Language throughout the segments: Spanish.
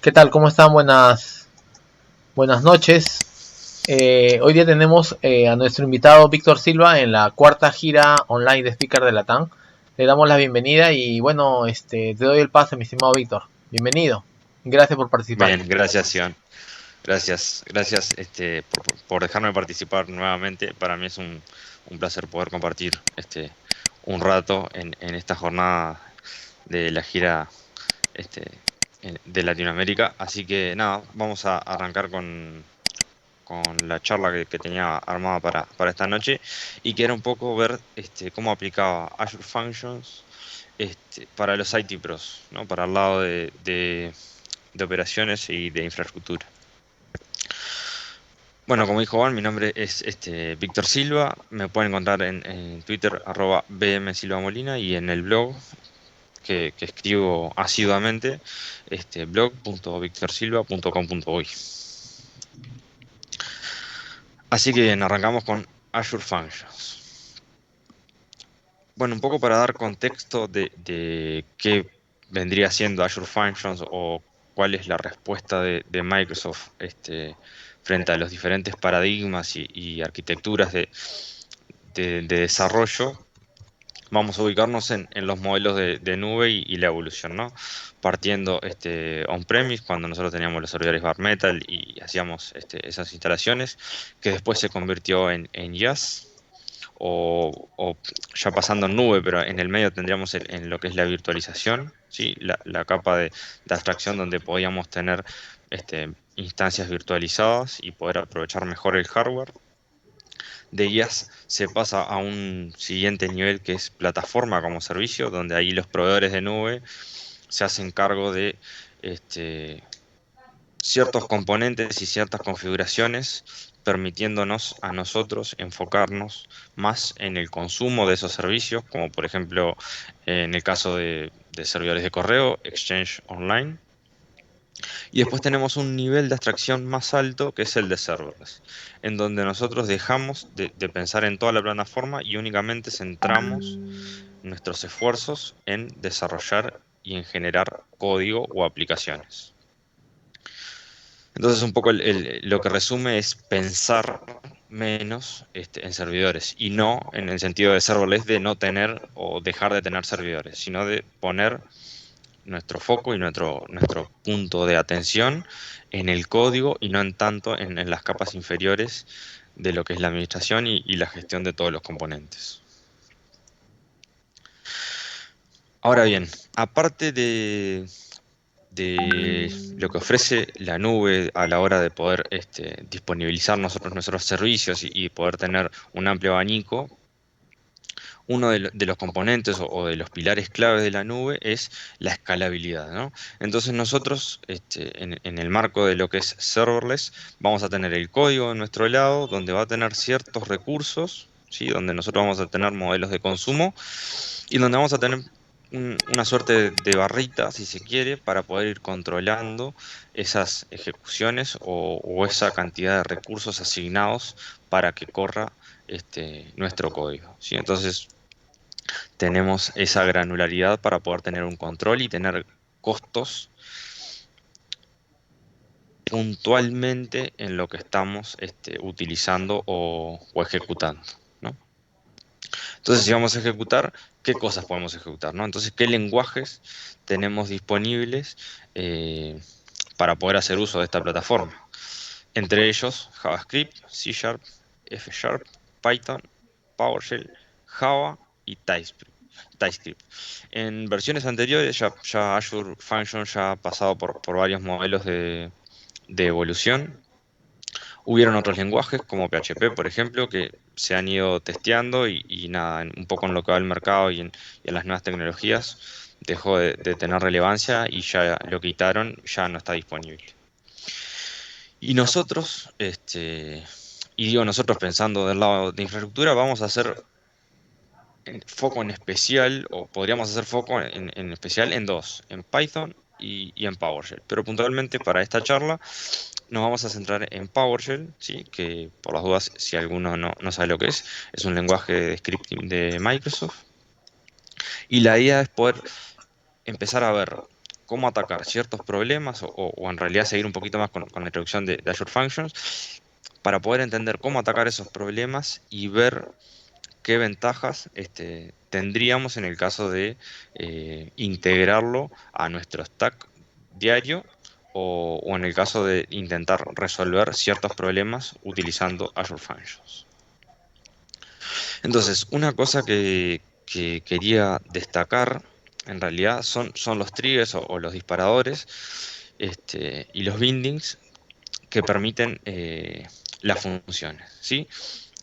¿Qué tal? ¿Cómo están? Buenas noches. Hoy día tenemos a nuestro invitado Víctor Silva en la cuarta gira online de Speaker de Latam. Le damos la bienvenida y bueno, te doy el pase, mi estimado Víctor. Bienvenido. Gracias por participar. Bien, gracias, Iván. Gracias por dejarme participar nuevamente. Para mí es un placer poder compartir un rato en esta jornada de la gira de Latinoamérica. Así que nada, vamos a arrancar con la charla que tenía armada para esta noche y que era un poco ver cómo aplicaba Azure Functions para los IT Pros, ¿no? Para el lado de operaciones y de infraestructura. Bueno, como dijo Juan, mi nombre es Víctor Silva. Me pueden encontrar en Twitter, @bmsilvamolina, y en el blog que escribo asiduamente, blog.victorsilva.com.uy. Así que bien, arrancamos con Azure Functions. Bueno, un poco para dar contexto de qué vendría siendo Azure Functions o cuál es la respuesta de Microsoft frente a los diferentes paradigmas y arquitecturas de desarrollo. Vamos a ubicarnos en los modelos de nube y la evolución, ¿no? Partiendo on-premise, cuando nosotros teníamos los servidores bare metal y hacíamos esas instalaciones, que después se convirtió en IaaS, o ya pasando en nube, pero en el medio tendríamos en lo que es la virtualización, ¿sí? La capa de abstracción donde podíamos tener instancias virtualizadas y poder aprovechar mejor el hardware. De IaaS se pasa a un siguiente nivel que es plataforma como servicio, donde ahí los proveedores de nube se hacen cargo de ciertos componentes y ciertas configuraciones, permitiéndonos a nosotros enfocarnos más en el consumo de esos servicios, como por ejemplo en el caso de servidores de correo, Exchange Online. Y después tenemos un nivel de abstracción más alto que es el de serverless, en donde nosotros dejamos de pensar en toda la plataforma y únicamente centramos nuestros esfuerzos en desarrollar y en generar código o aplicaciones. Entonces, un poco lo que resume es pensar menos en servidores y no en el sentido de serverless de no tener o dejar de tener servidores, sino de poner nuestro foco y nuestro punto de atención en el código y no en tanto en las capas inferiores de lo que es la administración y la gestión de todos los componentes. Ahora bien, aparte de lo que ofrece la nube a la hora de poder disponibilizar nosotros nuestros servicios y poder tener un amplio abanico, uno de los componentes o de los pilares claves de la nube es la escalabilidad, ¿no? Entonces nosotros, en el marco de lo que es serverless, vamos a tener el código de nuestro lado, donde va a tener ciertos recursos, ¿sí? Donde nosotros vamos a tener modelos de consumo y donde vamos a tener una suerte de barrita, si se quiere, para poder ir controlando esas ejecuciones o esa cantidad de recursos asignados para que corra nuestro código, ¿sí? Entonces, tenemos esa granularidad para poder tener un control y tener costos puntualmente en lo que estamos utilizando o ejecutando, ¿no? Entonces, si vamos a ejecutar, ¿qué cosas podemos ejecutar, ¿no? Entonces, ¿qué lenguajes tenemos disponibles para poder hacer uso de esta plataforma? Entre ellos, JavaScript, C Sharp, F Sharp, Python, PowerShell, Java y TypeScript. En versiones anteriores ya Azure Functions ya ha pasado por varios modelos de evolución. Hubieron otros lenguajes como PHP, por ejemplo, que se han ido testeando y nada, un poco en lo que va el mercado y en las nuevas tecnologías dejó de tener relevancia y ya lo quitaron, ya no está disponible. Y nosotros, y digo nosotros pensando del lado de infraestructura, vamos a hacer foco en especial, o podríamos hacer foco en especial en dos, en Python y en PowerShell. Pero puntualmente para esta charla nos vamos a centrar en PowerShell, ¿sí? Que por las dudas, si alguno no sabe lo que es un lenguaje de scripting de Microsoft. Y la idea es poder empezar a ver cómo atacar ciertos problemas o en realidad seguir un poquito más con la introducción de Azure Functions para poder entender cómo atacar esos problemas y ver qué ventajas tendríamos en el caso de integrarlo a nuestro stack diario o en el caso de intentar resolver ciertos problemas utilizando Azure Functions. Entonces, una cosa que quería destacar en realidad son los triggers o los disparadores y los bindings que permiten las funciones, ¿sí?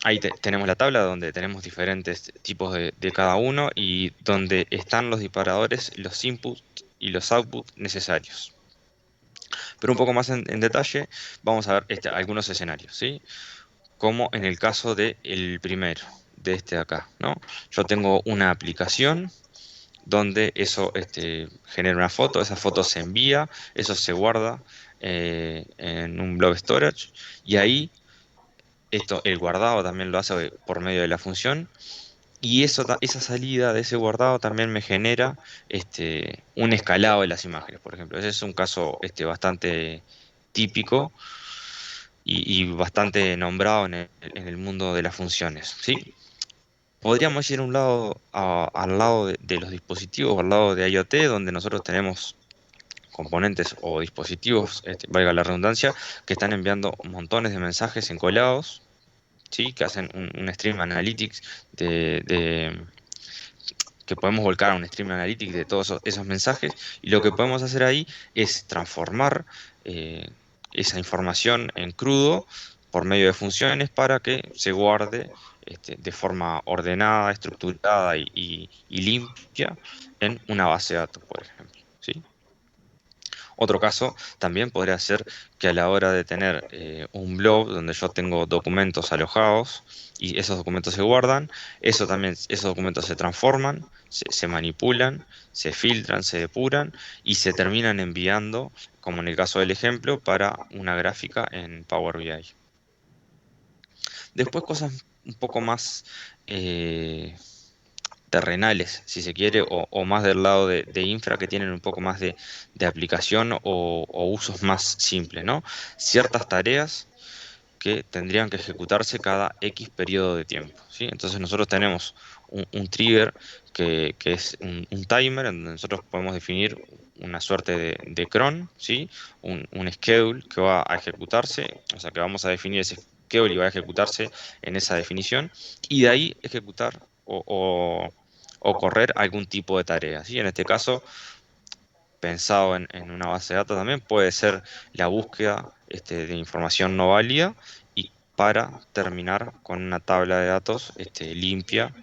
Ahí tenemos la tabla donde tenemos diferentes tipos de cada uno y donde están los disparadores, los inputs y los outputs necesarios. Pero un poco más en detalle, vamos a ver algunos escenarios, ¿sí? Como en el caso del primero, de este de acá, ¿no? Yo tengo una aplicación donde eso genera una foto, esa foto se envía, eso se guarda en un blob storage y ahí el guardado también lo hace por medio de la función y esa salida de ese guardado también me genera un escalado de las imágenes, por ejemplo. Ese es un caso bastante típico y bastante nombrado en el mundo de las funciones, ¿sí? Podríamos ir a un lado, al lado de los dispositivos, al lado de IoT, donde nosotros tenemos componentes o dispositivos, valga la redundancia, que están enviando montones de mensajes encolados, ¿sí? Que hacen un stream analytics que podemos volcar a un stream analytics de todos esos mensajes y lo que podemos hacer ahí es transformar eh, esa información en crudo por medio de funciones para que se guarde de forma ordenada, estructurada y limpia en una base de datos, por ejemplo, ¿sí? Otro caso también podría ser que a la hora de tener un blog donde yo tengo documentos alojados y esos documentos se guardan, esos documentos se transforman, se manipulan, se filtran, se depuran y se terminan enviando, como en el caso del ejemplo, para una gráfica en Power BI. Después cosas un poco más terrenales, si se quiere, o más del lado de infra que tienen un poco más de aplicación o usos más simples, ¿no? Ciertas tareas que tendrían que ejecutarse cada X periodo de tiempo, ¿sí? Entonces nosotros tenemos un trigger que es un timer en donde nosotros podemos definir una suerte de cron, ¿sí? Un schedule que va a ejecutarse, o sea que vamos a definir ese schedule y va a ejecutarse en esa definición y de ahí ejecutar o correr algún tipo de tarea, ¿sí? En este caso, pensado en una base de datos también, puede ser la búsqueda de información no válida y para terminar con una tabla de datos limpia,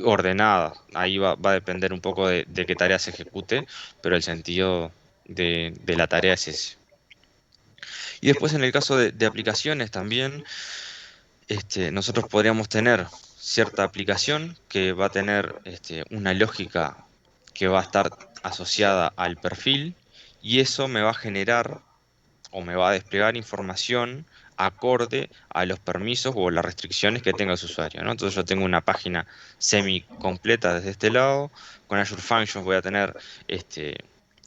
ordenada. Ahí va a depender un poco de qué tarea se ejecute, pero el sentido de la tarea es ese. Y después en el caso de aplicaciones también, nosotros podríamos tener cierta aplicación que va a tener una lógica que va a estar asociada al perfil y eso me va a generar o me va a desplegar información acorde a los permisos o las restricciones que tenga su usuario, ¿no? Entonces yo tengo una página semi completa desde este lado, con Azure Functions voy a tener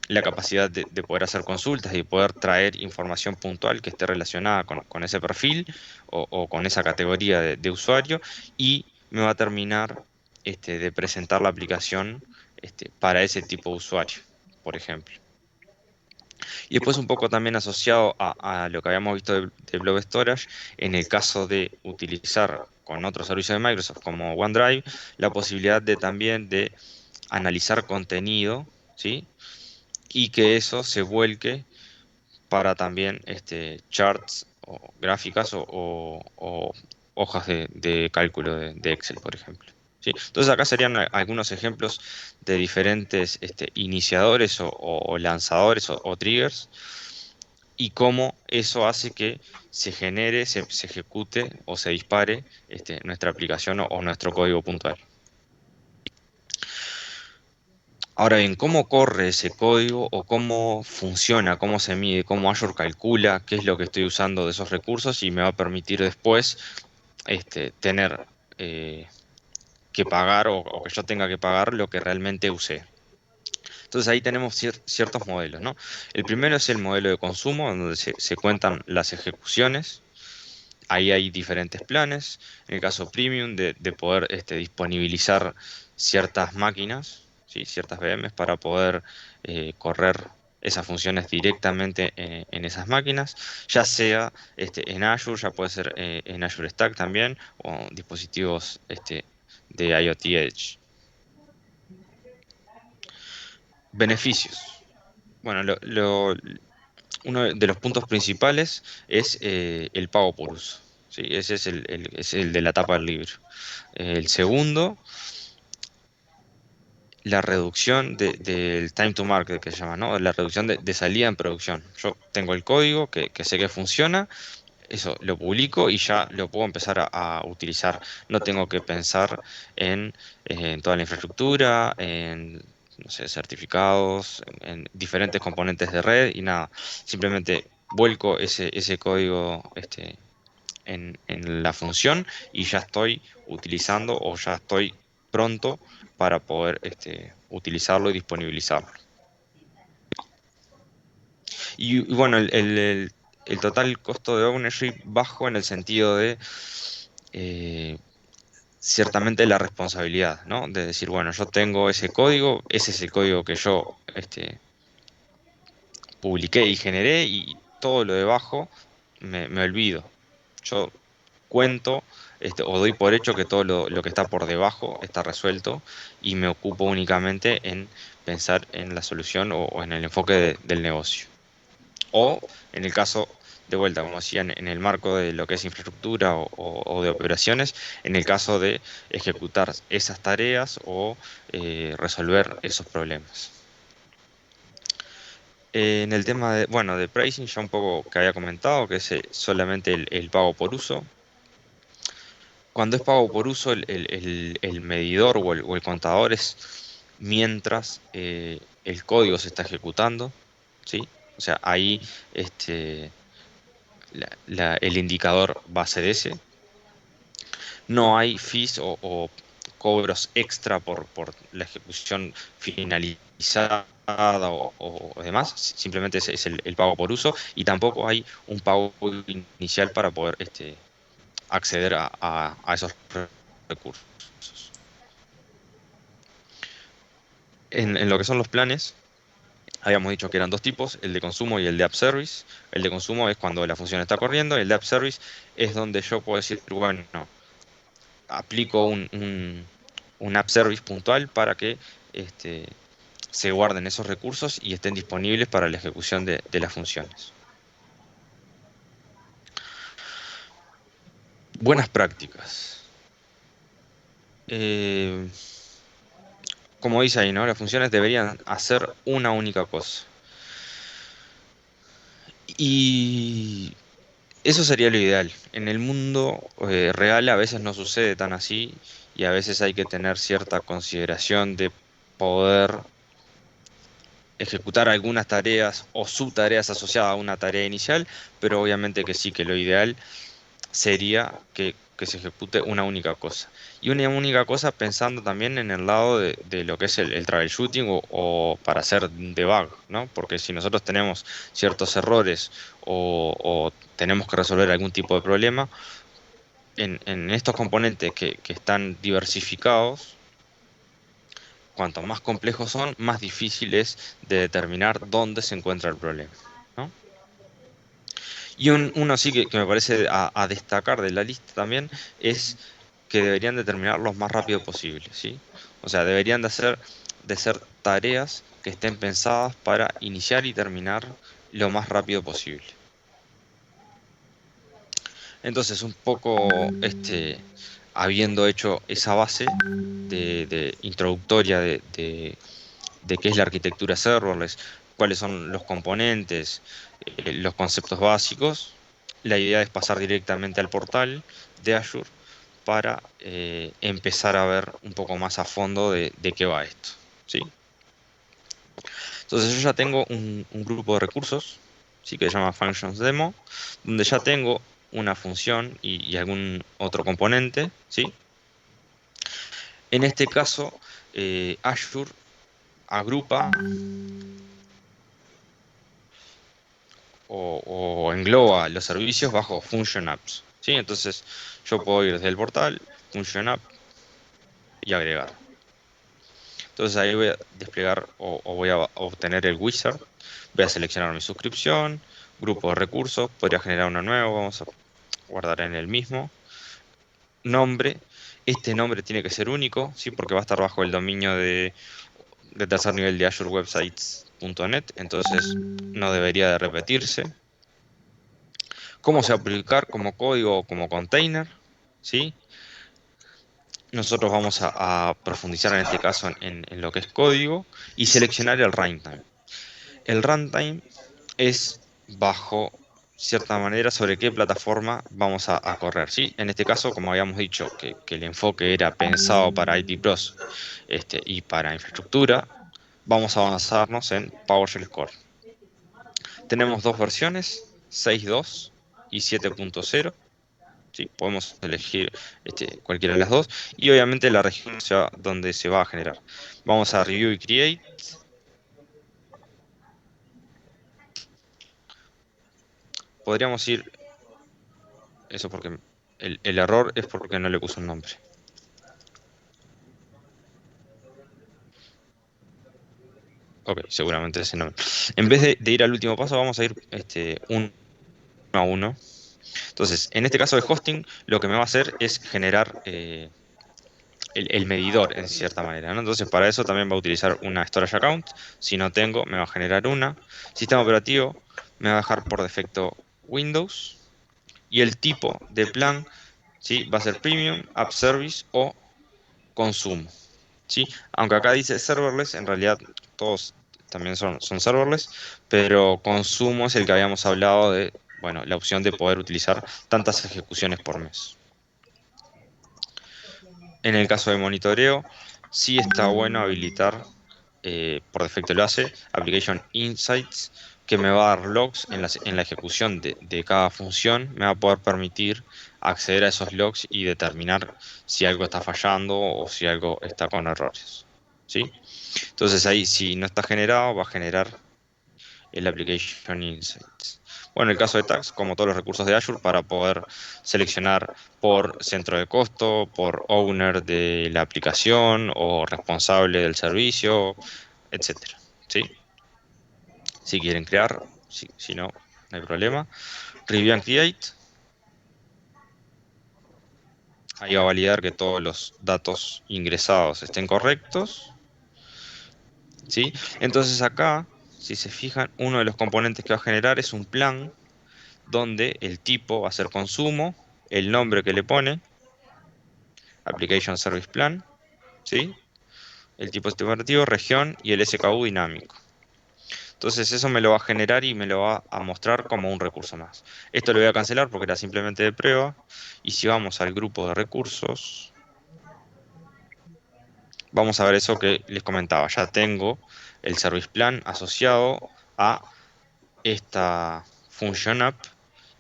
la capacidad de poder hacer consultas y poder traer información puntual que esté relacionada con ese perfil o con esa categoría de usuario y me va a terminar de presentar la aplicación para ese tipo de usuario, por ejemplo. Y después un poco también asociado a lo que habíamos visto de Blob Storage, en el caso de utilizar con otros servicios de Microsoft como OneDrive, la posibilidad de también de analizar contenido, ¿sí? Y que eso se vuelque para también charts o gráficas o hojas de cálculo de Excel, por ejemplo. ¿Sí? Entonces acá serían algunos ejemplos de diferentes iniciadores o lanzadores o triggers y cómo eso hace que se genere, se ejecute o se dispare nuestra aplicación o nuestro código puntual. Ahora bien, ¿cómo corre ese código o cómo funciona, cómo se mide, cómo Azure calcula qué es lo que estoy usando de esos recursos y me va a permitir después tener que pagar o que yo tenga que pagar lo que realmente usé? Entonces ahí tenemos ciertos modelos, ¿no? El primero es el modelo de consumo, donde se cuentan las ejecuciones. Ahí hay diferentes planes. En el caso premium, de poder disponibilizar ciertas máquinas, ¿sí? Ciertas VMs para poder correr esas funciones directamente en esas máquinas, ya sea en Azure, ya puede ser en Azure Stack también, o dispositivos de IoT Edge. Beneficios. Bueno, uno de los puntos principales es el pago por uso. ¿Sí? Ese es es el de la tapa del libro. El segundo, la reducción del time to market que se llama, ¿no? La reducción de salida en producción. Yo tengo el código que sé que funciona, eso lo publico y ya lo puedo empezar a utilizar. No tengo que pensar en toda la infraestructura, en no sé, certificados, en diferentes componentes de red y nada. Simplemente vuelco ese código en la función y ya estoy utilizando o ya estoy pronto para poder utilizarlo y disponibilizarlo. Y bueno, el total costo de ownership bajo en el sentido de eh, ciertamente la responsabilidad, ¿no? De decir, bueno, yo tengo ese código, ese es el código que yo publiqué y generé y todo lo debajo me olvido. Yo cuento o doy por hecho que todo lo que está por debajo está resuelto y me ocupo únicamente en pensar en la solución o en el enfoque del negocio. O en el caso, de vuelta, como decía, en el marco de lo que es infraestructura o de operaciones, en el caso de ejecutar esas tareas o resolver esos problemas. En el tema de, bueno, de pricing, ya un poco que había comentado, que es solamente el pago por uso. Cuando es pago por uso, el medidor o el contador es mientras el código se está ejecutando, ¿sí? O sea, ahí el indicador va a ser ese. No hay fees o cobros extra por la ejecución finalizada o demás. Simplemente es el pago por uso y tampoco hay un pago inicial para poder acceder a esos recursos. En lo que son los planes, habíamos dicho que eran dos tipos, el de consumo y el de app service. El de consumo es cuando la función está corriendo, y el de app service es donde yo puedo decir, bueno, aplico un app service puntual para que este, se guarden esos recursos y estén disponibles para la ejecución de las funciones. Buenas prácticas. Eh, como dice ahí, ¿no? Las funciones deberían hacer una única cosa. Y eso sería lo ideal. En el mundo real a veces no sucede tan así y a veces hay que tener cierta consideración de poder ejecutar algunas tareas o subtareas asociadas a una tarea inicial, pero obviamente que sí, que lo ideal sería que se ejecute una única cosa. Y una única cosa pensando también en el lado de lo que es el troubleshooting o para hacer debug, ¿no? Porque si nosotros tenemos ciertos errores o tenemos que resolver algún tipo de problema, en estos componentes que están diversificados, cuanto más complejos son, más difícil es de determinar dónde se encuentra el problema, ¿no? Y uno sí que me parece a destacar de la lista también es que deberían determinar lo más rápido posible, ¿sí? O sea, deberían de ser tareas que estén pensadas para iniciar y terminar lo más rápido posible. Entonces, un poco habiendo hecho esa base de introductoria de qué es la arquitectura serverless, cuáles son los componentes, los conceptos básicos. La idea es pasar directamente al portal de Azure para empezar a ver un poco más a fondo de qué va esto, ¿sí? Entonces yo ya tengo un grupo de recursos, ¿sí? Que se llama Functions Demo, donde ya tengo una función y algún otro componente, ¿sí? En este caso, Azure agrupa o engloba los servicios bajo Function Apps, ¿sí? Entonces yo puedo ir desde el portal, Function App y agregar. Entonces ahí voy a desplegar o voy a obtener el wizard, voy a seleccionar mi suscripción, grupo de recursos, podría generar uno nuevo, vamos a guardar en el mismo. Nombre, este nombre tiene que ser único, ¿sí? Porque va a estar bajo el dominio de tercer nivel de Azure Websites.net, entonces no debería de repetirse. ¿Cómo se va a aplicar como código o como container? ¿Sí? Nosotros vamos a profundizar en este caso en lo que es código y seleccionar el runtime. El runtime es bajo cierta manera sobre qué plataforma vamos a correr, ¿sí? En este caso, como habíamos dicho, que el enfoque era pensado para IT Pros y para infraestructura, vamos a avanzarnos en PowerShell Core. Tenemos dos versiones, 6.2 y 7.0. ¿Sí? Podemos elegir cualquiera de las dos. Y obviamente la región donde se va a generar. Vamos a Review y Create. Podríamos ir... Eso porque el error es porque no le puse un nombre. Ok, seguramente ese nombre. En vez de ir al último paso, vamos a ir uno a uno. Entonces, en este caso de hosting, lo que me va a hacer es generar el medidor en cierta manera, ¿no? Entonces, para eso también va a utilizar una storage account. Si no tengo, me va a generar una. Sistema operativo me va a dejar por defecto Windows. Y el tipo de plan, ¿sí? Va a ser Premium, App Service o Consumo, ¿sí? Aunque acá dice serverless, en realidad todos también son serverless, pero Consumo es el que habíamos hablado de, bueno, la opción de poder utilizar tantas ejecuciones por mes. En el caso de monitoreo, sí está bueno habilitar, por defecto lo hace, Application Insights, que me va a dar logs en la ejecución de cada función, me va a poder permitir acceder a esos logs y determinar si algo está fallando o si algo está con errores, ¿sí? Entonces ahí, si no está generado, va a generar el Application Insights. Bueno, en el caso de Tags, como todos los recursos de Azure, para poder seleccionar por centro de costo, por owner de la aplicación o responsable del servicio, etcétera. ¿Sí? Si quieren crear, si no, no hay problema. Review and Create. Ahí va a validar que todos los datos ingresados estén correctos. ¿Sí? Entonces acá, si se fijan, uno de los componentes que va a generar es un plan donde el tipo va a ser consumo, el nombre que le pone, Application Service Plan, ¿sí? El tipo de sistema operativo, región y el SKU dinámico. Entonces eso me lo va a generar y me lo va a mostrar como un recurso más. Esto lo voy a cancelar porque era simplemente de prueba. Y si vamos al grupo de recursos, vamos a ver eso que les comentaba. Ya tengo el Service Plan asociado a esta Function App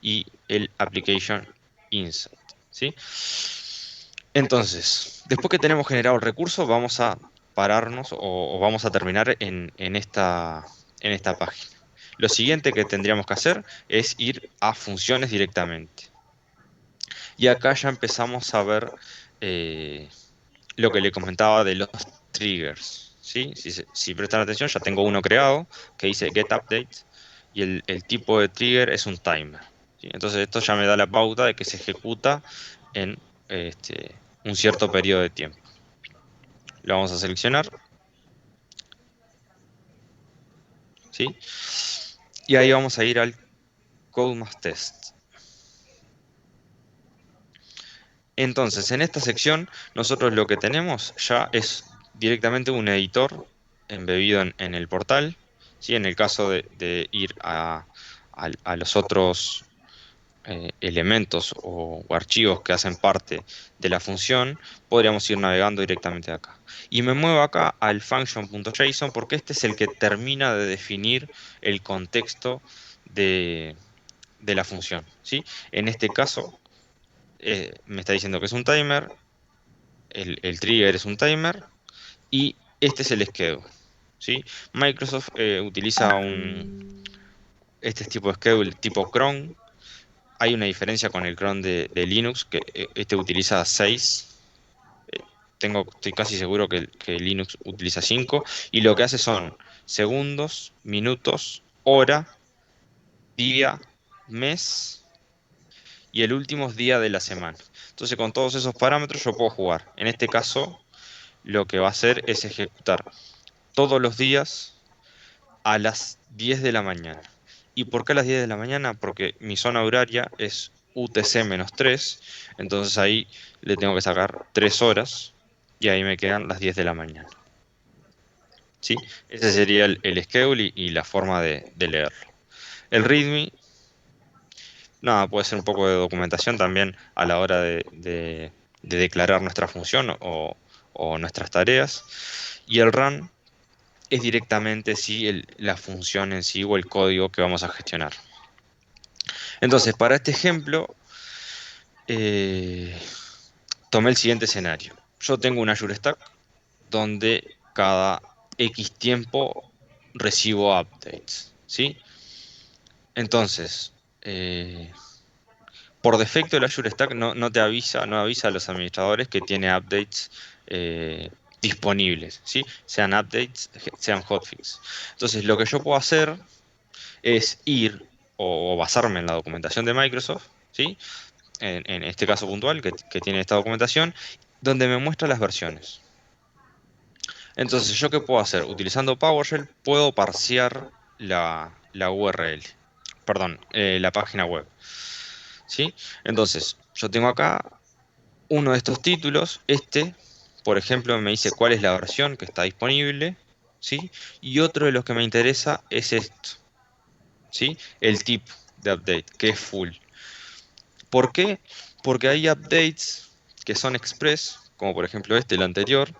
y el Application Insight, ¿sí? Entonces, después que tenemos generado el recurso, vamos a pararnos o vamos a terminar en esta página. Lo siguiente que tendríamos que hacer es ir a funciones directamente. Y acá ya empezamos a ver eh, lo que le comentaba de los triggers, ¿sí? Si prestan atención, ya tengo uno creado que dice get update y el tipo de trigger es un timer, ¿sí? Entonces esto ya me da la pauta de que se ejecuta en un cierto periodo de tiempo. Lo vamos a seleccionar, ¿sí? Y ahí vamos a ir al Code más Test. Entonces, en esta sección, nosotros lo que tenemos ya es directamente un editor embebido en el portal, ¿sí? En el caso de ir a los otros elementos o archivos que hacen parte de la función, podríamos ir navegando directamente acá. Y me muevo acá al function.json porque este es el que termina de definir el contexto de la función, ¿sí? En este caso, me está diciendo que es un timer, el trigger es un timer y este es el schedule. ¿sí? Microsoft utiliza este tipo de schedule tipo cron. Hay una diferencia con el cron de Linux, que este utiliza 6. eh, estoy casi seguro que Linux utiliza 5. Y lo que hace son segundos, minutos, hora, día, mes y el último día de la semana. Entonces, con todos esos parámetros yo puedo jugar. En este caso, lo que va a hacer es ejecutar todos los días a las 10 de la mañana. ¿Y por qué a las 10 de la mañana? Porque mi zona horaria es UTC-3, entonces ahí le tengo que sacar 3 horas y ahí me quedan las 10 de la mañana. ¿Sí? Ese sería el schedule y la forma de leerlo. El README, nada, puede ser un poco de documentación también a la hora de declarar nuestra función o nuestras tareas. Y el run es directamente sí, la función en sí o el código que vamos a gestionar. Entonces, para este ejemplo, eh, tomé el siguiente escenario. Yo tengo un Azure Stack donde cada X tiempo recibo updates, ¿sí? Entonces, por defecto el Azure Stack no te avisa, no avisa a los administradores que tiene updates disponibles, ¿sí? Sean updates, sean hotfix. Entonces, lo que yo puedo hacer es ir o basarme en la documentación de Microsoft, ¿sí? En este caso puntual, que tiene esta documentación, donde me muestra las versiones. Entonces, ¿yo qué puedo hacer? Utilizando PowerShell puedo parsear la URL, perdón, la página web, ¿sí? Entonces, yo tengo acá uno de estos títulos, por ejemplo, me dice cuál es la versión que está disponible, ¿sí? Y otro de los que me interesa es esto, ¿sí? El tipo de update, que es full. ¿Por qué? Porque hay updates que son express, como por ejemplo el anterior,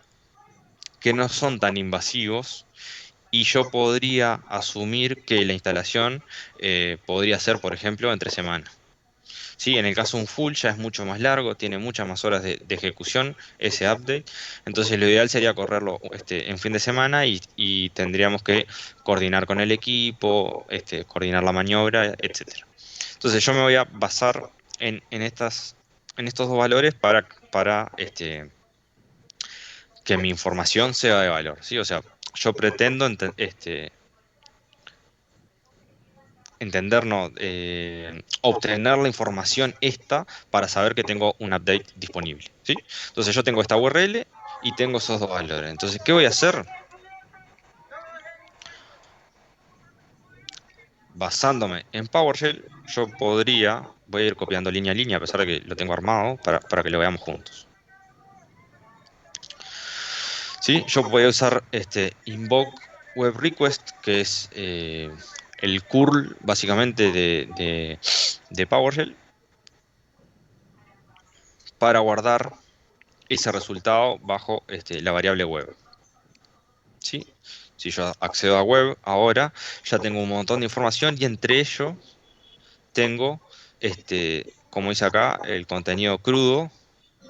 que no son tan invasivos y yo podría asumir que la instalación podría ser, por ejemplo, entre semana. Sí, en el caso de un full ya es mucho más largo, tiene muchas más horas de ejecución ese update, entonces lo ideal sería correrlo en fin de semana y tendríamos que coordinar con el equipo, coordinar la maniobra, etcétera. Entonces yo me voy a basar en estos dos valores para que mi información sea de valor, ¿sí? O sea, yo pretendo entender, no, obtener la información esta para saber que tengo un update disponible, ¿sí? Entonces yo tengo esta URL y tengo esos dos valores. Entonces, ¿qué voy a hacer? Basándome en PowerShell, voy a ir copiando línea a línea, a pesar de que lo tengo armado, para que lo veamos juntos. ¿Sí? Yo voy a usar este invoke web request, que es el curl básicamente de PowerShell, para guardar ese resultado bajo la variable web. ¿Sí? Si yo accedo a web ahora, ya tengo un montón de información y entre ellos tengo, como dice acá, el contenido crudo,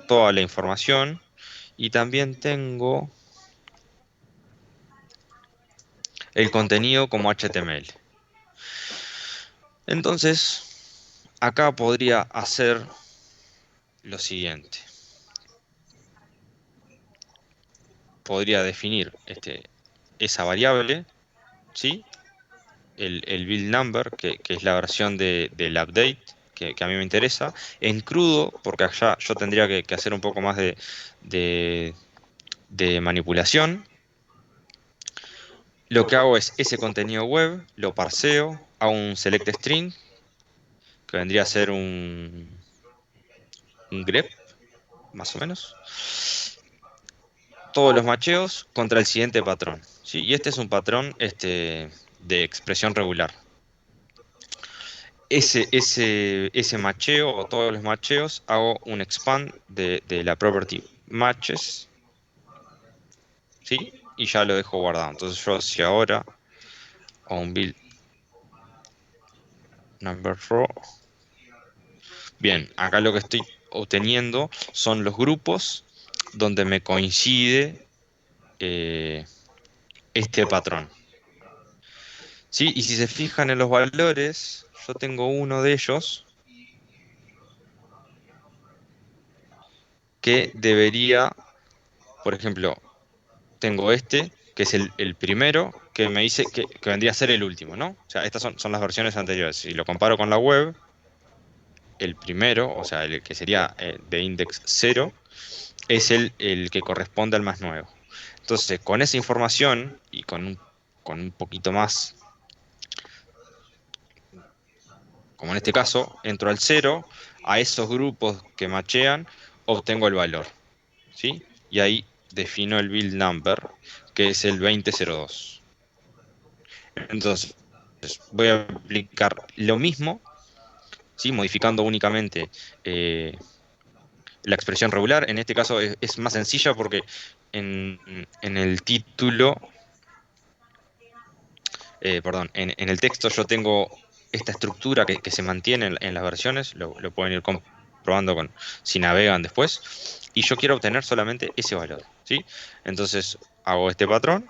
toda la información y también tengo el contenido como HTML. Entonces, acá podría hacer lo siguiente. Podría definir esa variable, ¿sí? El build number, que es la versión del update que a mí me interesa, en crudo, porque allá yo tendría que hacer un poco más de, de manipulación. Lo que hago es ese contenido web, lo parseo, hago un select string, que vendría a ser un grep, más o menos. Todos los macheos contra el siguiente patrón, ¿sí? Y este es un patrón de expresión regular. Ese macheo o todos los macheos hago un expand de la property matches, ¿sí? Y ya lo dejo guardado. Entonces yo si ahora hago un build number row, bien, acá lo que estoy obteniendo son los grupos donde me coincide eh, este patrón. ¿Sí? Y si se fijan en los valores, yo tengo uno de ellos que debería, por ejemplo, tengo este, que es el primero, que me dice que vendría a ser el último, ¿no? O sea, estas son las versiones anteriores. Si lo comparo con la web, el primero, o sea, el que sería de index 0, es el que corresponde al más nuevo. Entonces, con esa información y con un poquito más, como en este caso, entro al 0, a esos grupos que machean, obtengo el valor, ¿sí? Y ahí defino el build number, que es el 2002. Entonces, voy a aplicar lo mismo, ¿sí? Modificando únicamente la expresión regular. En este caso es más sencilla porque en el título, perdón, en el texto yo tengo esta estructura que se mantiene en las versiones, lo pueden ir comprobando si navegan después, y yo quiero obtener solamente ese valor, ¿sí? Entonces hago este patrón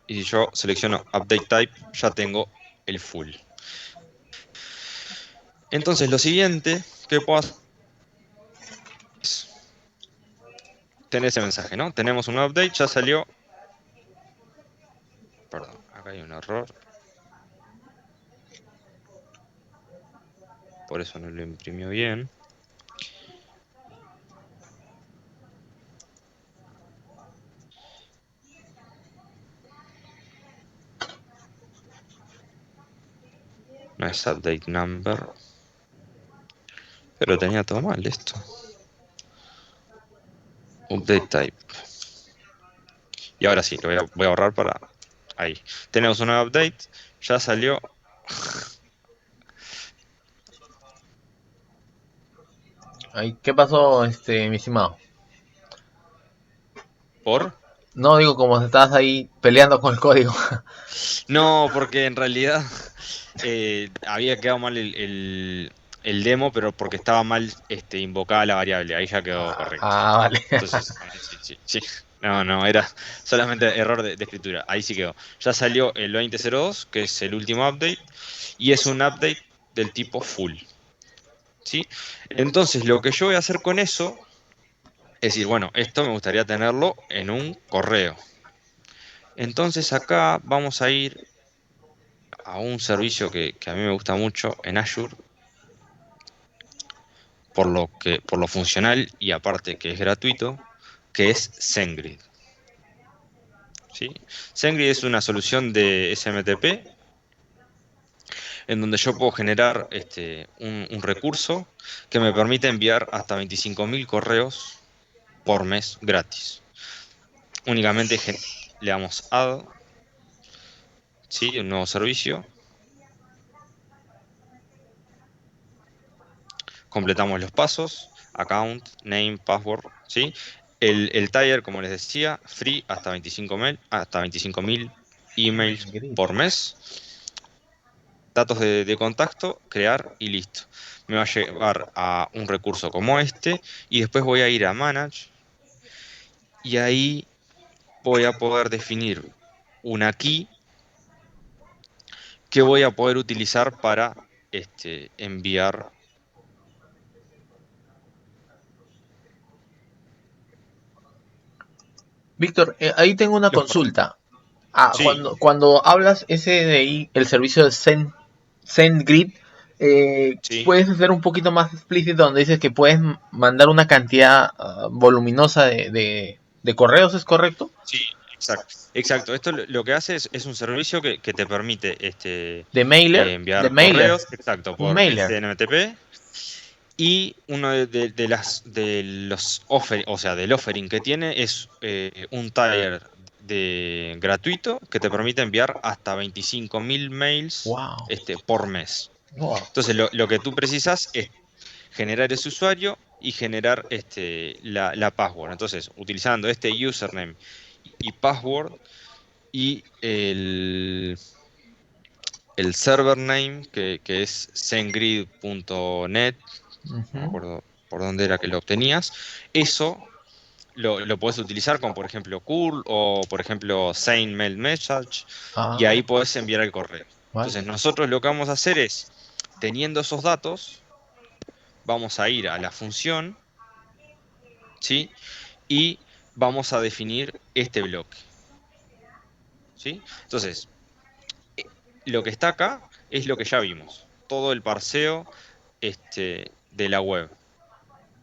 y si yo selecciono Update Type ya tengo el full. Entonces lo siguiente que puedo hacer es tener ese mensaje, ¿no? Tenemos un update, ya salió, perdón, acá hay un error, por eso no lo imprimió bien. No es update number, pero tenía todo mal esto. Update type. Y ahora sí, lo voy a ahorrar para ahí. Tenemos un nuevo update, ya salió Ahí, ¿qué pasó, mi estimado? por... No, digo, como estabas ahí peleando con el código. No, porque en realidad había quedado mal el demo, pero porque estaba mal invocada la variable. Ahí ya quedó correcto. Vale. Entonces, sí, sí, sí. No, no, era solamente error de escritura. Ahí sí quedó. Ya salió el 2002, que es el último update, y es un update del tipo full. ¿Sí? Entonces, lo que yo voy a hacer con eso es decir, bueno, esto me gustaría tenerlo en un correo. Entonces, acá vamos a ir a un servicio que a mí me gusta mucho en Azure, por lo funcional y aparte que es gratuito, que es SendGrid. ¿Sí? SendGrid es una solución de SMTP en donde yo puedo generar un recurso que me permite enviar hasta 25.000 correos por mes gratis. Únicamente le damos add, ¿sí? Un nuevo servicio, completamos los pasos, account, name, password, ¿sí? El tier, como les decía, free hasta 25.000 emails por mes. Datos de contacto, crear y listo. Me va a llevar a un recurso como este y después voy a ir a Manage y ahí voy a poder definir una key que voy a poder utilizar para enviar. Víctor, ahí tengo una Los... consulta. Sí, Cuando hablas ese de ahí, el servicio de SendGrid, sí. puedes hacer un poquito más explícito donde dices que puedes mandar una cantidad voluminosa de correos, ¿es correcto? Sí, exacto. Exacto. Esto lo que hace es un servicio que te permite De mailer, de enviar mailer, correos, exacto, un por mailer. SNMTP. Y uno de los o sea, del offering que tiene es un tier gratuito que te permite enviar hasta 25.000 mails Wow, por mes. wow. Entonces, lo que tú precisas es generar ese usuario y generar la password. Entonces, utilizando este username y password y el server name que es sendgrid.net, no me Ujú. acuerdo. por dónde era que lo obtenías, eso lo puedes utilizar con, por ejemplo, curl o, por ejemplo, send mail message, y Ah, ahí podés enviar el correo. vale. Entonces, nosotros lo que vamos a hacer es, teniendo esos datos, vamos a ir a la función, ¿sí? Y vamos a definir este bloque, ¿sí? Entonces, lo que está acá es lo que ya vimos, todo el parseo de la web.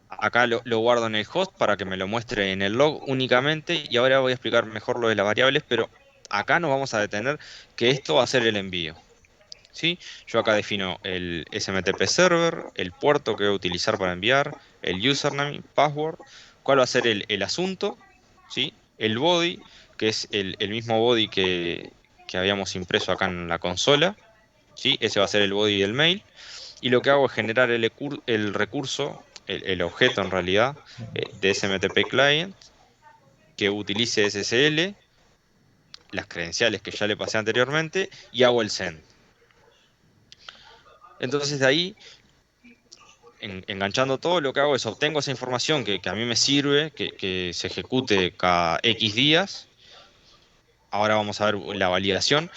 Acá lo guardo en el host para que me lo muestre en el log únicamente, y ahora voy a explicar mejor lo de las variables, pero acá nos vamos a detener que esto va a ser el envío, ¿sí? Yo acá defino el SMTP server, el puerto que voy a utilizar para enviar, el username, password, cuál va a ser el asunto, ¿sí? El body, que es el mismo body que habíamos impreso acá en la consola, ¿sí? Ese va a ser el body del mail. Y lo que hago es generar el recurso, el objeto en realidad, de SMTP client, que utilice SSL, las credenciales que ya le pasé anteriormente, y hago el send. Entonces de ahí, enganchando todo, lo que hago es obtengo esa información que a mí me sirve, que se ejecute cada X días. Ahora vamos a ver la validación.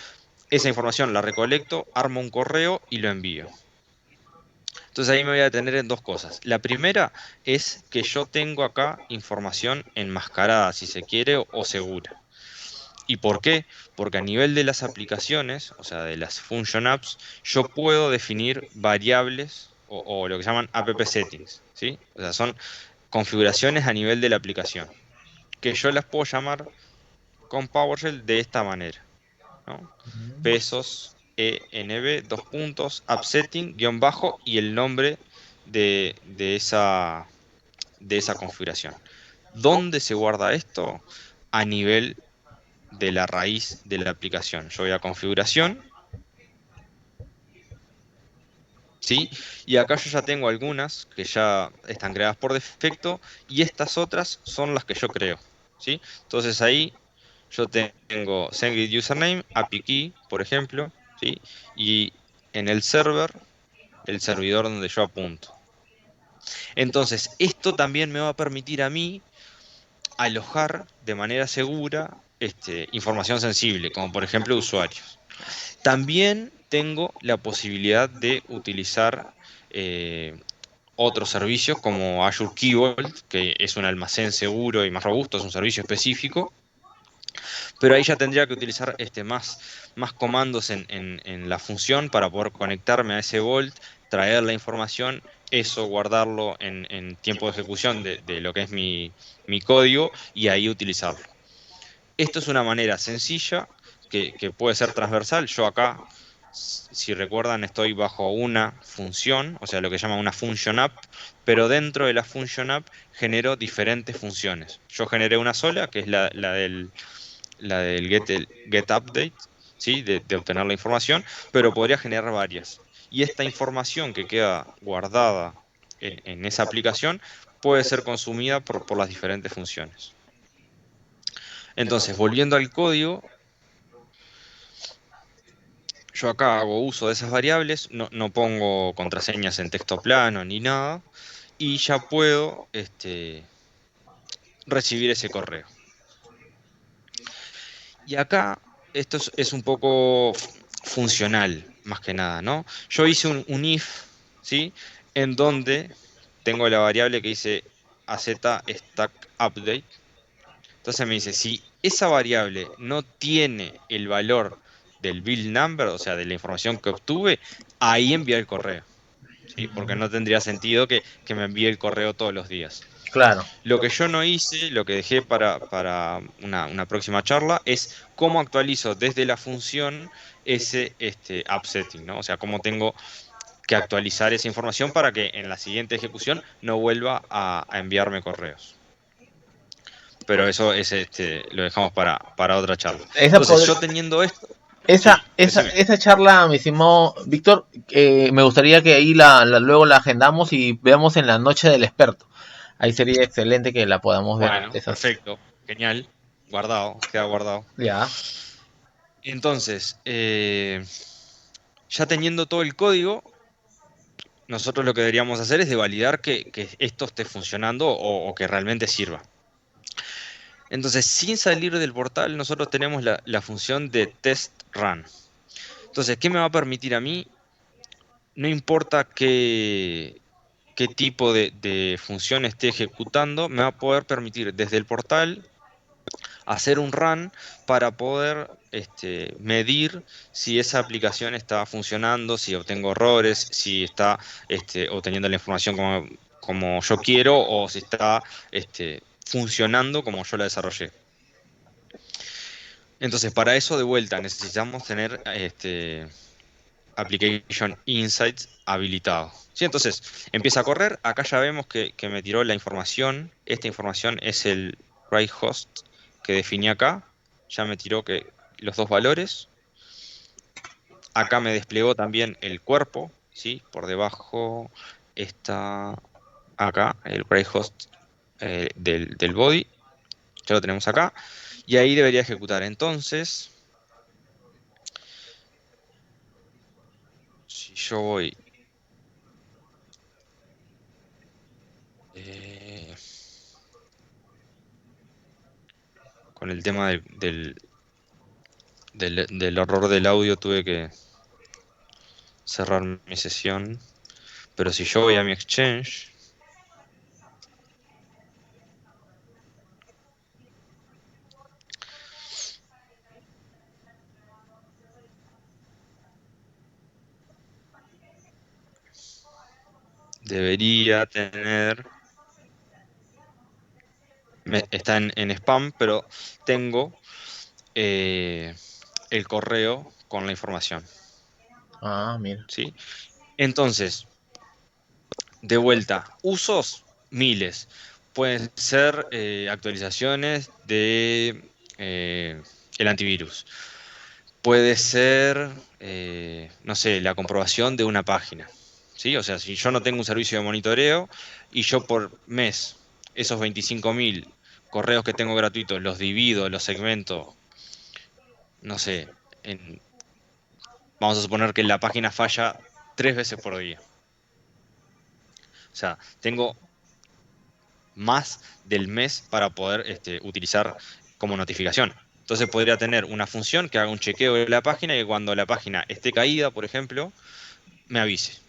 Esa información la recolecto, armo un correo y lo envío. Entonces ahí me voy a detener en dos cosas. La primera es que yo tengo acá información enmascarada, si se quiere, o segura. ¿Y por qué? Porque a nivel de las aplicaciones, o sea, de las function apps, yo puedo definir variables o lo que se llaman app settings, ¿sí? O sea, son configuraciones a nivel de la aplicación, que yo las puedo llamar con PowerShell de esta manera, ¿no? Pesos, env, dos puntos, app setting, guión bajo y el nombre de esa configuración. ¿Dónde se guarda esto? A nivel de la raíz de la aplicación. Yo voy a configuración, ¿sí? Y acá yo ya tengo algunas que ya están creadas por defecto y estas otras son las que yo creo, ¿sí? Entonces ahí yo tengo SendGrid Username, API Key, por ejemplo, ¿sí? Y en el server, el servidor donde yo apunto. Entonces, esto también me va a permitir a mí alojar de manera segura información sensible, como por ejemplo usuarios. También tengo la posibilidad de utilizar eh, otros servicios como Azure Key Vault, que es un almacén seguro y más robusto, es un servicio específico, pero ahí ya tendría que utilizar más comandos en la función para poder conectarme a ese Vault, traer la información, eso guardarlo en tiempo de ejecución de lo que es mi código y ahí utilizarlo. Esto es una manera sencilla que puede ser transversal. Yo acá, si recuerdan, estoy bajo una función, o sea, lo que se llama una function app, pero dentro de la function app genero diferentes funciones. Yo generé una sola, que es la del get update, ¿sí? De obtener la información, pero podría generar varias. Y esta información que queda guardada en esa aplicación puede ser consumida por las diferentes funciones. Entonces, volviendo al código, yo acá hago uso de esas variables, no pongo contraseñas en texto plano ni nada, y ya puedo recibir ese correo. Y acá esto es un poco funcional, más que nada, ¿no? Yo hice un if, ¿sí? En donde tengo la variable que dice az stack update. Entonces me dice, si esa variable no tiene el valor del build number, o sea, de la información que obtuve, ahí envía el correo, ¿sí? Porque no tendría sentido que me envíe el correo todos los días. Claro. Lo que yo no hice, lo que dejé para una próxima charla, es cómo actualizo desde la función ese app setting, ¿no? O sea, cómo tengo que actualizar esa información para que en la siguiente ejecución no vuelva a enviarme correos. Pero eso lo dejamos para otra charla. Esa, Entonces, pod- yo teniendo esto, esa, sí, esa, decime. esa charla, mi estimado Víctor, me gustaría que ahí luego la agendamos y veamos en la noche del experto. Ahí sería excelente que la podamos ver. Bueno, perfecto, genial, guardado, queda guardado. Ya. Entonces, ya teniendo todo el código, nosotros lo que deberíamos hacer es de validar que esto esté funcionando o que realmente sirva. Entonces, sin salir del portal, nosotros tenemos la función de test run. Entonces, ¿qué me va a permitir a mí? No importa qué tipo de función esté ejecutando, me va a poder permitir desde el portal hacer un run para poder medir si esa aplicación está funcionando, si obtengo errores, si está obteniendo la información como yo quiero o si está funcionando como yo la desarrollé. Entonces, para eso de vuelta necesitamos tener Application Insights habilitado. ¿Sí? Entonces, empieza a correr. Acá ya vemos que me tiró la información. Esta información es el right host que definí acá. Ya me tiró los dos valores. Acá me desplegó también el cuerpo. ¿Sí? Por debajo está acá el right host del body. Ya lo tenemos acá. Y ahí debería ejecutar. Entonces, si yo voy... eh, con el tema del error del audio tuve que cerrar mi sesión. Pero si yo voy a mi Exchange, debería tener... está en spam, pero tengo eh, el correo con la información. Ah, mira. ¿Sí? Entonces, de vuelta, usos miles. Pueden ser actualizaciones de el antivirus. Puede ser, no sé, la comprobación de una página. ¿Sí? O sea, si yo no tengo un servicio de monitoreo y yo por mes esos 25.000 correos que tengo gratuitos los divido, los segmento, no sé, vamos a suponer que la página falla 3 veces por día. O sea, tengo más del mes para poder utilizar como notificación. Entonces podría tener una función que haga un chequeo de la página y que cuando la página esté caída, por ejemplo, me avise.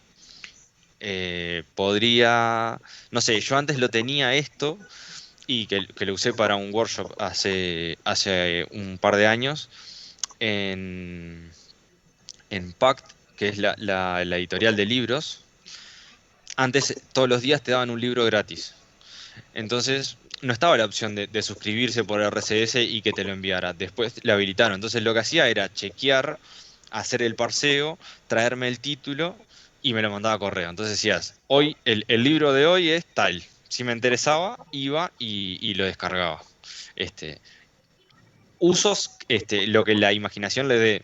Podría, no sé, yo antes lo tenía esto y que lo usé para un workshop hace un par de años en, en Pact, que es la editorial de libros. Antes todos los días te daban un libro gratis. Entonces no estaba la opción de suscribirse por RCS y que te lo enviara. Después la habilitaron. Entonces lo que hacía era chequear, hacer el parseo, traerme el título y me lo mandaba a correo. Entonces decías, hoy, el libro de hoy es tal. Si me interesaba, iba y lo descargaba. Este, usos, lo que la imaginación le dé.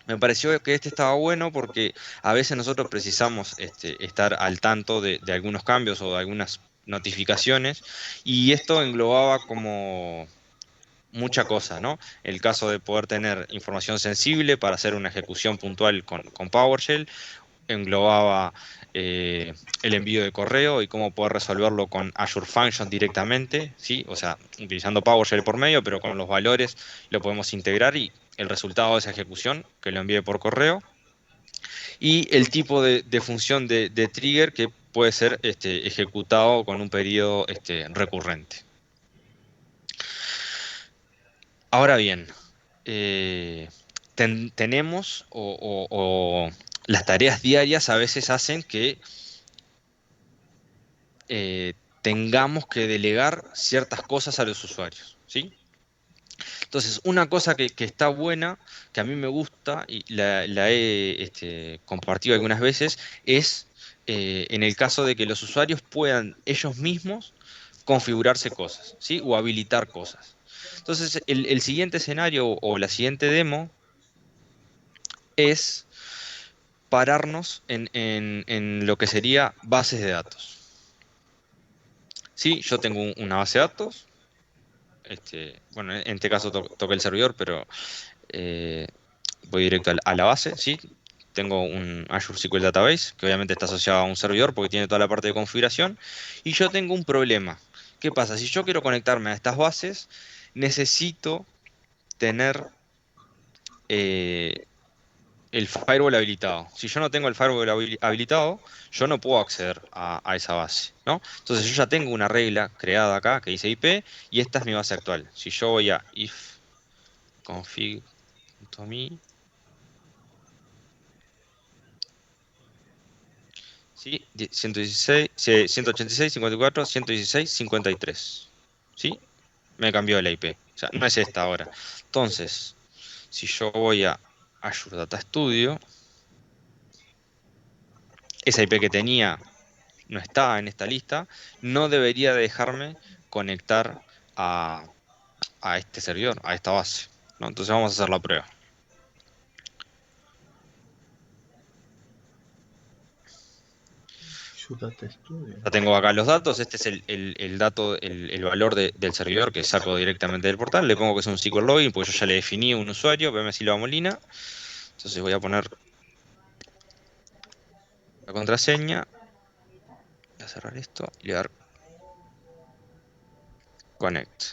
Me pareció que este estaba bueno porque a veces nosotros precisamos estar al tanto de algunos cambios o de algunas notificaciones y esto englobaba como mucha cosa, ¿no? El caso de poder tener información sensible para hacer una ejecución puntual con PowerShell, englobaba el envío de correo y cómo poder resolverlo con Azure Functions directamente, ¿sí? O sea, utilizando PowerShell por medio, pero con los valores lo podemos integrar y el resultado de esa ejecución que lo envíe por correo. Y el tipo de función de trigger que puede ser ejecutado con un periodo recurrente. Ahora bien, eh, tenemos o las tareas diarias a veces hacen que tengamos que delegar ciertas cosas a los usuarios, ¿sí? Entonces, una cosa que está buena, que a mí me gusta y la he compartido algunas veces, es en el caso de que los usuarios puedan ellos mismos configurarse cosas, ¿sí? O habilitar cosas. Entonces, el siguiente escenario o la siguiente demo es pararnos en lo que sería bases de datos. Sí, yo tengo una base de datos. Bueno, en este caso toqué el servidor, pero eh, voy directo a la base, ¿sí? tengo un Azure SQL Database, que obviamente está asociado a un servidor porque tiene toda la parte de configuración, y yo tengo un problema. ¿Qué pasa? Si yo quiero conectarme a estas bases, necesito tener eh, el firewall habilitado. Si yo no tengo el firewall habilitado, yo no puedo acceder a esa base, ¿no? Entonces yo ya tengo una regla creada acá que dice IP y esta es mi base actual. Si yo voy a if config.me, ¿sí? 116, 186, 54, 116, 53. ¿Sí? Me cambió la IP. O sea, no es esta ahora. Entonces, si yo voy a Azure Data Studio, esa IP que tenía no está en esta lista, no debería dejarme conectar a, a este servidor, a esta base, ¿no? Entonces vamos a hacer la prueba. Ayúdate estudio. Ya tengo acá los datos, este es el dato, el valor del servidor que saco directamente del portal, le pongo que es un SQL login, porque yo ya le definí un usuario, PM Silva Molina, entonces voy a poner la contraseña, voy a cerrar esto y le voy a dar connect,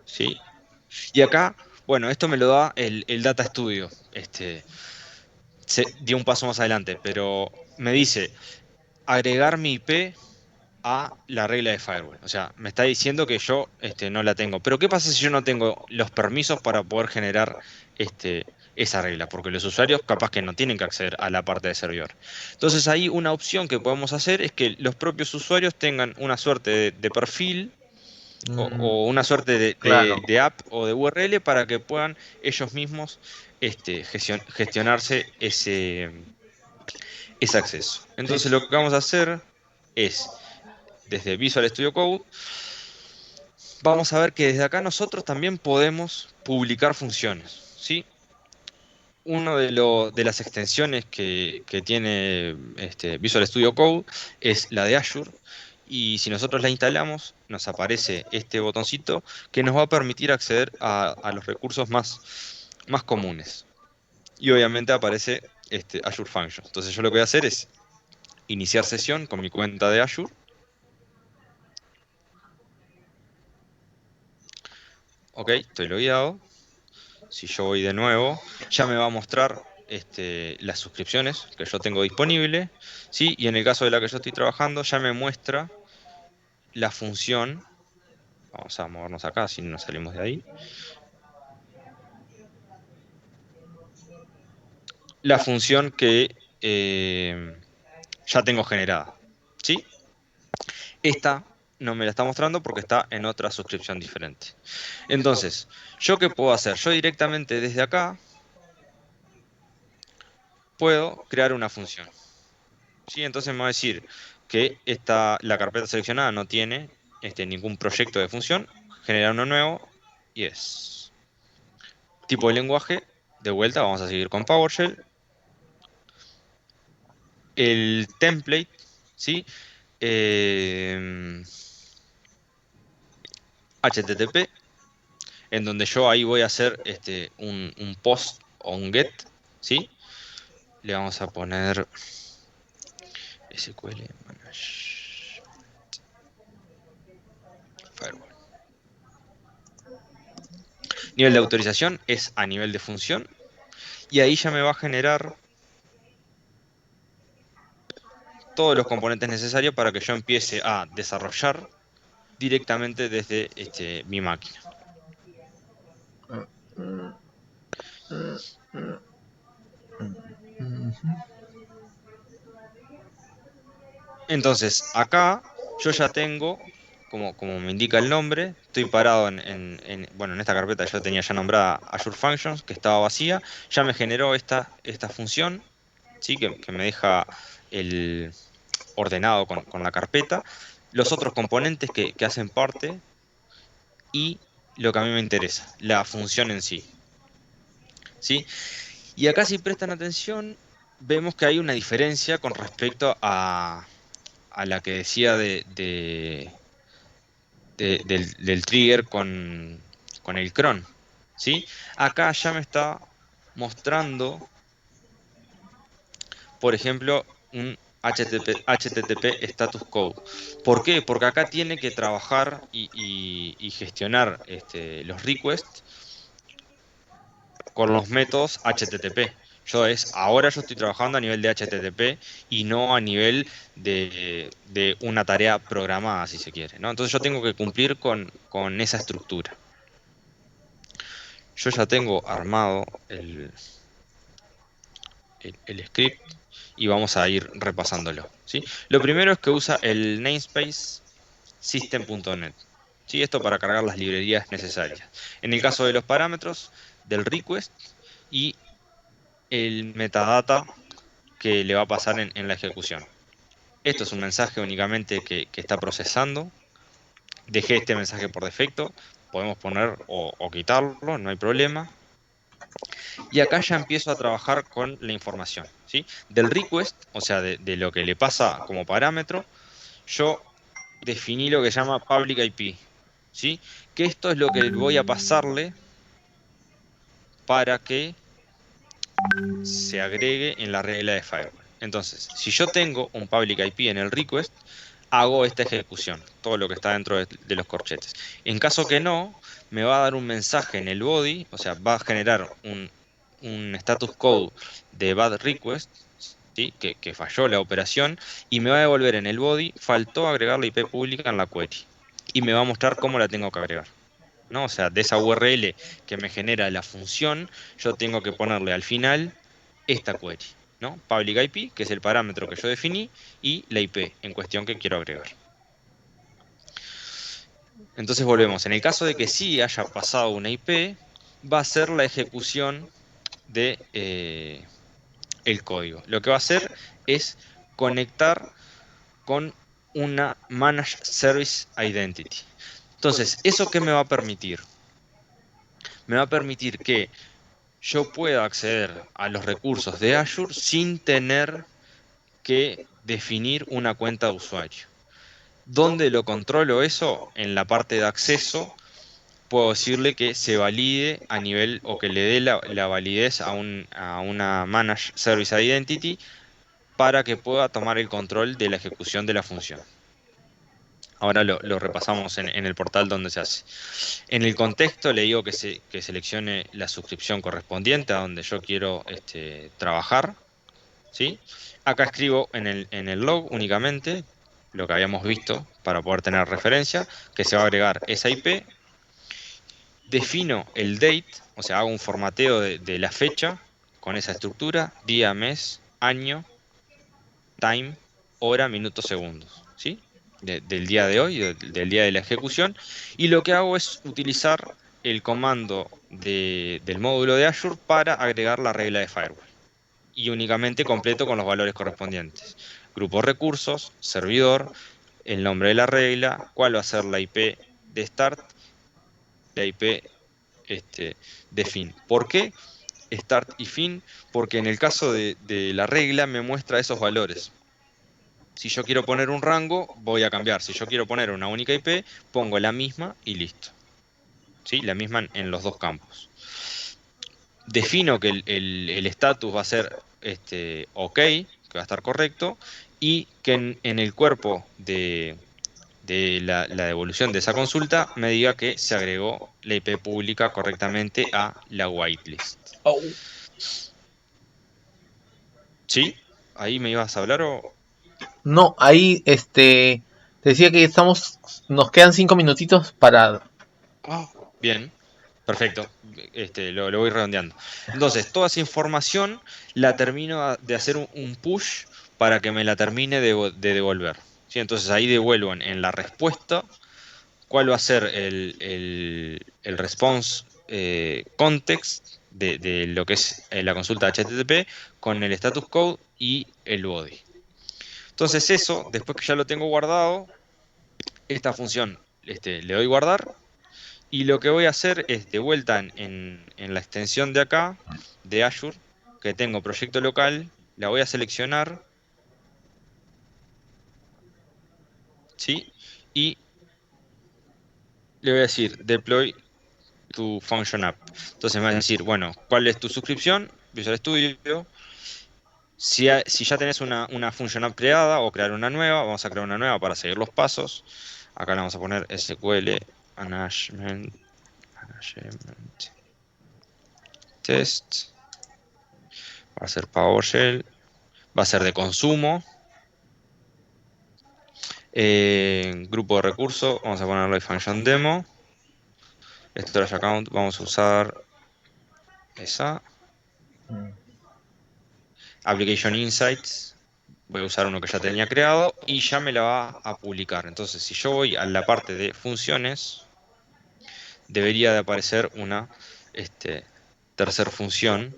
¿sí? Y acá, bueno, esto me lo da el Data Studio, se dio un paso más adelante, pero me dice agregar mi IP a la regla de firewall. O sea, me está diciendo que yo no la tengo. Pero ¿qué pasa si yo no tengo los permisos para poder generar esa regla? Porque los usuarios capaz que no tienen que acceder a la parte de servidor. Entonces ahí una opción que podemos hacer es que los propios usuarios tengan una suerte de perfil o una suerte Claro. de app o de URL para que puedan ellos mismos gestionarse ese acceso. Entonces lo que vamos a hacer es, desde Visual Studio Code, vamos a ver que desde acá nosotros también podemos publicar funciones, ¿sí? Una de las extensiones que tiene Visual Studio Code es la de Azure. Y si nosotros la instalamos, nos aparece este botoncito que nos va a permitir acceder a los recursos más comunes. Y obviamente aparece Azure Functions. Entonces yo lo que voy a hacer es iniciar sesión con mi cuenta de Azure. Ok, estoy logueado. Si yo voy de nuevo, ya me va a mostrar las suscripciones que yo tengo disponible, ¿sí? Y en el caso de la que yo estoy trabajando, ya me muestra la función. Vamos a movernos acá, si no nos salimos de ahí. La función que ya tengo generada, ¿sí? Esta no me la está mostrando porque está en otra suscripción diferente. Entonces, ¿yo qué puedo hacer? Yo directamente desde acá puedo crear una función. ¿Sí? Entonces me va a decir que la carpeta seleccionada no tiene ningún proyecto de función, genera uno nuevo y es tipo de lenguaje. De vuelta, vamos a seguir con PowerShell. El template, ¿sí? Eh, HTTP, en donde yo ahí voy a hacer un post o un get, ¿sí? Le vamos a poner SQL Management Firewall. Nivel de autorización es a nivel de función. Y ahí ya me va a generar todos los componentes necesarios para que yo empiece a desarrollar directamente desde mi máquina. Entonces, acá yo ya tengo, como me indica el nombre, estoy parado bueno, en esta carpeta yo tenía ya nombrada Azure Functions, que estaba vacía, ya me generó esta función, ¿sí? Que me deja el ordenado con la carpeta, los otros componentes que hacen parte y lo que a mí me interesa, la función en sí, ¿sí? Y acá si prestan atención, vemos que hay una diferencia con respecto a la que decía del trigger con el cron, ¿sí? Acá ya me está mostrando por ejemplo, un HTTP status code. ¿Por qué? Porque acá tiene que trabajar y gestionar los requests con los métodos HTTP. Ahora yo estoy trabajando a nivel de HTTP y no a nivel de una tarea programada, si se quiere, ¿no? Entonces yo tengo que cumplir con esa estructura. Yo ya tengo armado el script y vamos a ir repasándolo, ¿sí? Lo primero es que usa el namespace system.net. ¿Sí? Esto para cargar las librerías necesarias. En el caso de los parámetros, del request y el metadata que le va a pasar en la ejecución. Esto es un mensaje únicamente que está procesando. Dejé este mensaje por defecto. Podemos poner o quitarlo, no hay problema. Y acá ya empiezo a trabajar con la información, ¿sí? Del request, o sea, de lo que le pasa como parámetro, yo definí lo que se llama public IP, ¿sí? Que esto es lo que voy a pasarle para que se agregue en la regla de firewall. Entonces, si yo tengo un public IP en el request, hago esta ejecución, todo lo que está dentro de los corchetes. En caso que no, me va a dar un mensaje en el body, o sea, va a generar un status code de bad request, ¿sí? Que falló la operación, y me va a devolver en el body, faltó agregar la IP pública en la query. Y me va a mostrar cómo la tengo que agregar. ¿No? O sea, de esa URL que me genera la función, yo tengo que ponerle al final esta query, ¿no? Public IP, que es el parámetro que yo definí, y la IP en cuestión que quiero agregar. Entonces volvemos. En el caso de que sí haya pasado una IP, va a ser la ejecución de el código. Lo que va a hacer es conectar con una Managed Service Identity. Entonces, ¿eso qué me va a permitir? Me va a permitir que yo pueda acceder a los recursos de Azure sin tener que definir una cuenta de usuario. ¿Dónde lo controlo eso? En la parte de acceso, puedo decirle que se valide a nivel o que le dé la validez a una Managed Service Identity para que pueda tomar el control de la ejecución de la función. Ahora lo repasamos en el portal donde se hace. En el contexto le digo que seleccione la suscripción correspondiente a donde yo quiero trabajar, ¿sí? Acá escribo en el log únicamente lo que habíamos visto para poder tener referencia, que se va a agregar esa IP. Defino el date, o sea, hago un formateo de la fecha con esa estructura, día, mes, año, time, hora, minutos, segundos, ¿sí? Del día de hoy, del día de la ejecución. Y lo que hago es utilizar el comando del módulo de Azure para agregar la regla de firewall. Y únicamente completo con los valores correspondientes. Grupo recursos, servidor, el nombre de la regla, cuál va a ser la IP de start, la IP de fin. ¿Por qué start y fin? Porque en el caso de la regla me muestra esos valores. Si yo quiero poner un rango, voy a cambiar. Si yo quiero poner una única IP, pongo la misma y listo. ¿Sí? La misma en los dos campos. Defino que el status va a ser OK, que va a estar correcto, y que en el cuerpo de la devolución de esa consulta me diga que se agregó la IP pública correctamente a la whitelist. Oh. ¿Sí? ¿Ahí me ibas a hablar o...? No, ahí decía que nos quedan 5 minutitos para... Ah, bien, perfecto. Lo voy redondeando. Entonces, toda esa información la termino de hacer un push para que me la termine de devolver. ¿Sí? Entonces ahí devuelvo en la respuesta cuál va a ser el response context de lo que es la consulta HTTP con el status code y el body. Entonces eso, después que ya lo tengo guardado, esta función le doy guardar y lo que voy a hacer es de vuelta en la extensión de acá, de Azure, que tengo proyecto local, la voy a seleccionar, ¿sí? Y le voy a decir deploy tu function app. Entonces me va a decir, bueno, ¿cuál es tu suscripción? Visual Studio. Si ya tenés una función creada o crear una nueva, vamos a crear una nueva para seguir los pasos. Acá le vamos a poner SQL management test. Va a ser PowerShell. Va a ser de consumo. Grupo de recursos, vamos a ponerlo function demo. Storage account, vamos a usar esa. Application Insights, voy a usar uno que ya tenía creado y ya me la va a publicar. Entonces, si yo voy a la parte de funciones, debería de aparecer una tercer función.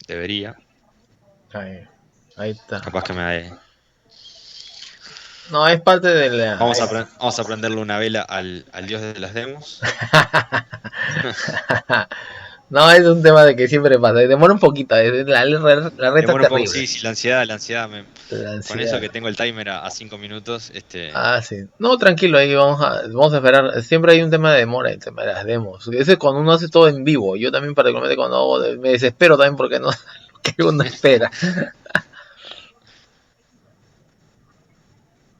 Debería. Ahí está. Capaz que me da. No, es parte de la... Vamos a prenderle una vela al dios de las demos. No, es un tema de que siempre pasa. Demora un poquito. La reta es Demora un poco, terrible. sí, sí, la ansiedad La con eso ansiedad. que tengo el timer a 5 minutos, Ah, sí. No, tranquilo, ahí vamos a esperar. Siempre hay un tema de demora, el tema de las demos. Ese es cuando uno hace todo en vivo. Yo también particularmente cuando hago, me desespero también porque no lo que uno espera.